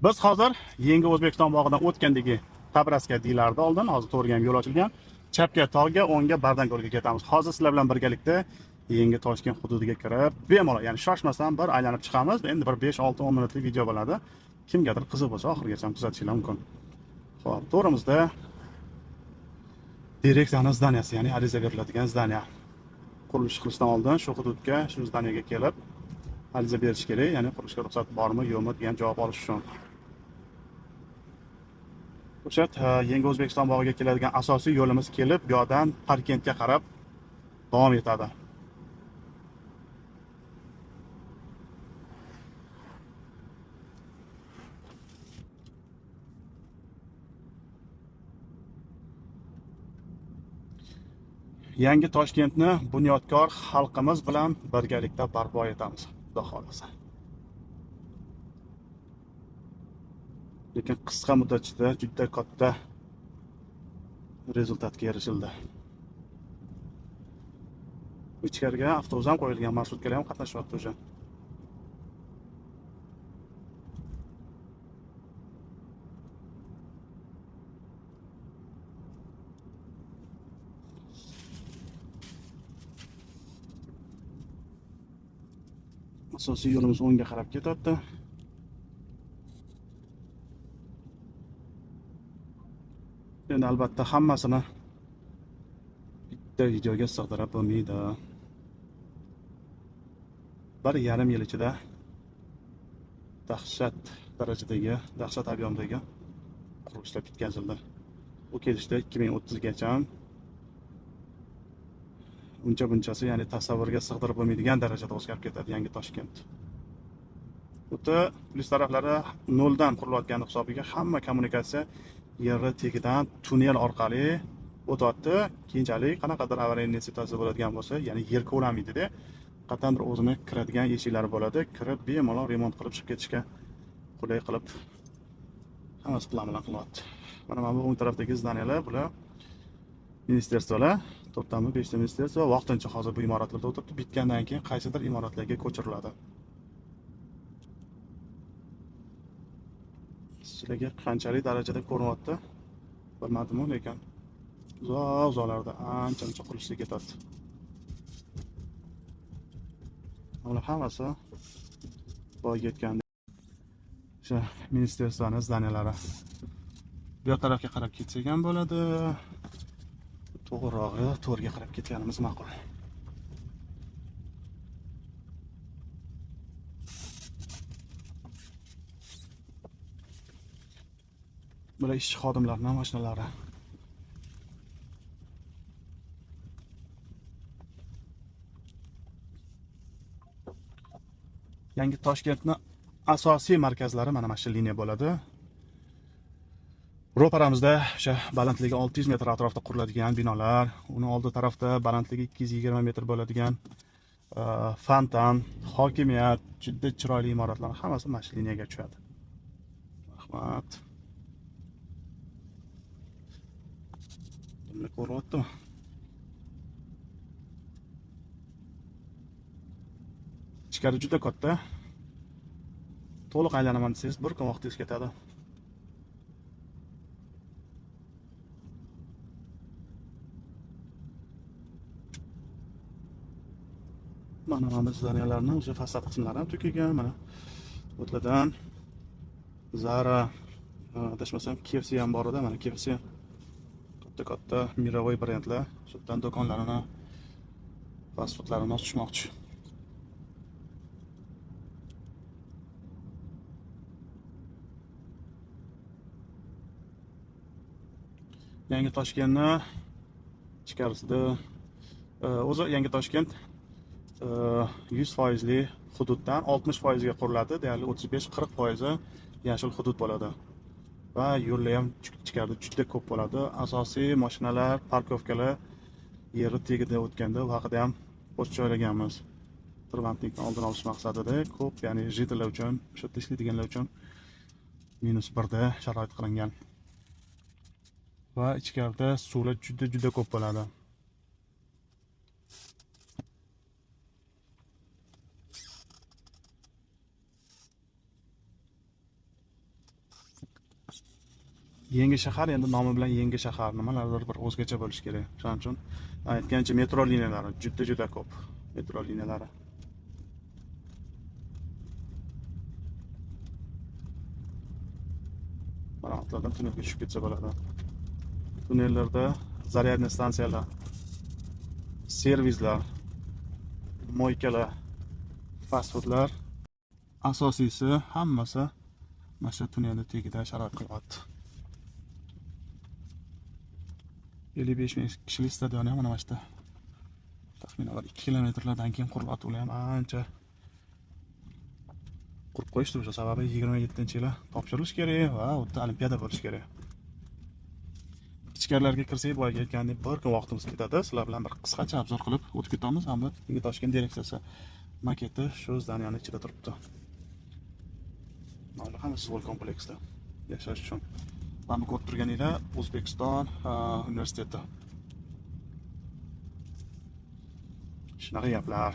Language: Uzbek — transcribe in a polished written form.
Biz hozir Yangi O'zbekiston bog'idan o'tgandagi Tabraska deyilardi oldin, hozir to'g'riga ham yo'l ochilgan. Chapga tog'ga, o'ngga Bardanko'lga ketamiz. Hozir sizlar bilan birgalikda Yangi Toshkent hududiga kirib, bemalol, ya'ni shoshmasdan bir aylanib chiqamiz. Endi bir 5-6-10 minutlik video bo'ladi. Kimgadir qiziq bo'lsa, oxirigacha kuzatishingiz mumkin. Xo'p, to'g'rimizda direksiyani zdaniyasi, ya'ni ariza beriladigan zdaniya. Qurilish qilishdan oldin shu hududga, shu zdaniyaga kelib ariza berish kerak, ya'ni qurilishga ruxsat bormi, yo'qmi degan javob olish uchun. O'sha Yangi O'zbekiston bog'iga keladigan asosiy yo'limiz kelib, bu yoqdan Parkentga qarab davom etadi. Yangi Toshkentni bunyodkor xalqimiz bilan birgalikda barpo etamiz, xudo xolasa. Lekin qisqa muddat ichida juda katta rezultatga erishildi. Ichkariga avtobus ham qo'yilgan, marshrutkalar ham qatnashyapti o'sha. Asosiy yo'limiz o'ngga qarab ketyapti. Endi albatta hammasini bitta videoga sig'dirib bo'lmaydi. 1,5 yil ichida dahshat darajadagi, dahshat ob'yomdagi qurilishlar bitkazildi. Bu kelishda 2030 gacha uncha bunchasi, ya'ni tasavvurga sig'dirib bo'lmaydigan darajada o'zgarib ketadi Yangi Toshkent. O'ta plyus taraflari noldan qurilayotgani hisobiga hamma kommunikatsiya yerni tagidan tunnel orqali o'tyapti. Keyinchalik qanaqadir avariya situatsiya bo'ladigan bo'lsa, ya'ni yer ko'lamaydi-da, qat'andir o'zini kiradigan eshiklari bo'ladi. Kirib bemalol remont qilib chiqib ketishga qulay qilib hammasi plan bilan qilyapti. Mana bu o'ng tarafdagi zdaniyalar, bular ministerstvolar, 4 tami 5 ta ministerstvo vaqtincha hozir bu imoratlarda o'tiribdi. Bitgandan keyin qaysidir imoratlarga ko'chiriladi. Sizlarga qanchalik darajada ko'rinyapti bilmadim, lekin uzoq-uzoqlarda ancha-muncha qurilishga ketadi. Ular hammasi boy ketgan. O'sha ministerstvoning zdaniyalari. Bu yoq tarafga qarab ketsak ham bo'ladi. To'g'rirog'i to'rga qarab ketganimiz ma'qul. Bular ishchi xodimlarning mashinalari. Yangi Toshkentning asosiy markazlari mana shu liniya bo'ladi. Ro'paramizda o'sha balandligi 600 metr atrofida quriladigan binolar, uni oldi tarafda balandligi 220 metr bo'ladigan fontan, hokimiyat, juda chiroyli imoratlar hammasi mana shu liniyaga tushadi. Rahmat. Buni ko'ryaptimi? Ichkari juda katta. To'liq aylanaman desangiz bir kun vaqtingiz ketadi. Mana zdaniyalarni o'sha fasad qismlari ham to'kilgan. Mana o'tlardan Zara, adashmasam KFC ham bor edi. Mana KFC katta mirovoy brendlar shu yerdan do'konlarini, fast foodlarini ochishmoqchi. Yangi Toshkentni ichkarisida o'zi Yangi Toshkent 100% hududdan 60% ga quriladi, deyarli 35-40% yashil hudud bo'ladi. Va yo'llar ham ichkarida juda ko'p bo'ladi. Asosiy mashinalar, parkovkalar yerni tagida o'tganda vaqtida ham bo'sh joylaganmiz. Tirbandlikni oldini olish maqsadida ko'p, ya'ni jitellar uchun, shu yerda ishlaydiganlar uchun -1da sharoit qilingan. Va ichkarida suvlar juda ko'p bo'ladi. Yangi shahar endi nomi bilan yangi shahar, nimalardir bir o'zgacha bo'lishi kerak. Shuning uchun aytgancha metro liniyalari juda ko'p. Metro liniyalari. Balandlardan tunnelga tushib ketsa bo'ladi. Tunnellarda zaryadniy stansiyalar, servislar, moykalar, fast foodlar, asosiysi hammasi mana shu tunnelni tagida sharoit qilyapti. 55 ming kishilik stadion ham mana bu yerda. Taxminan 2 kilometrlardan keyin qurilyapti. Ular ham ancha qurib qo'yishdi o'sha sababi 27-yili topshirilish kerak va u yerda olimpiada bo'lishi kerak. Ichkarilarga kirsak, boyagi aytgandek, bir kun vaqtimiz ketadi. Sizlar bilan bir qisqacha obzor qilib o'tib ketamiz. Hamda Yangi Toshkent direksiyasi maketi shu zdaniyani ichida turibdi. Mana ham futbol kompleksda yashash uchun. Mana bu ko'rib turganinglar O'zbekiston universiteti. Shunaqa gaplar.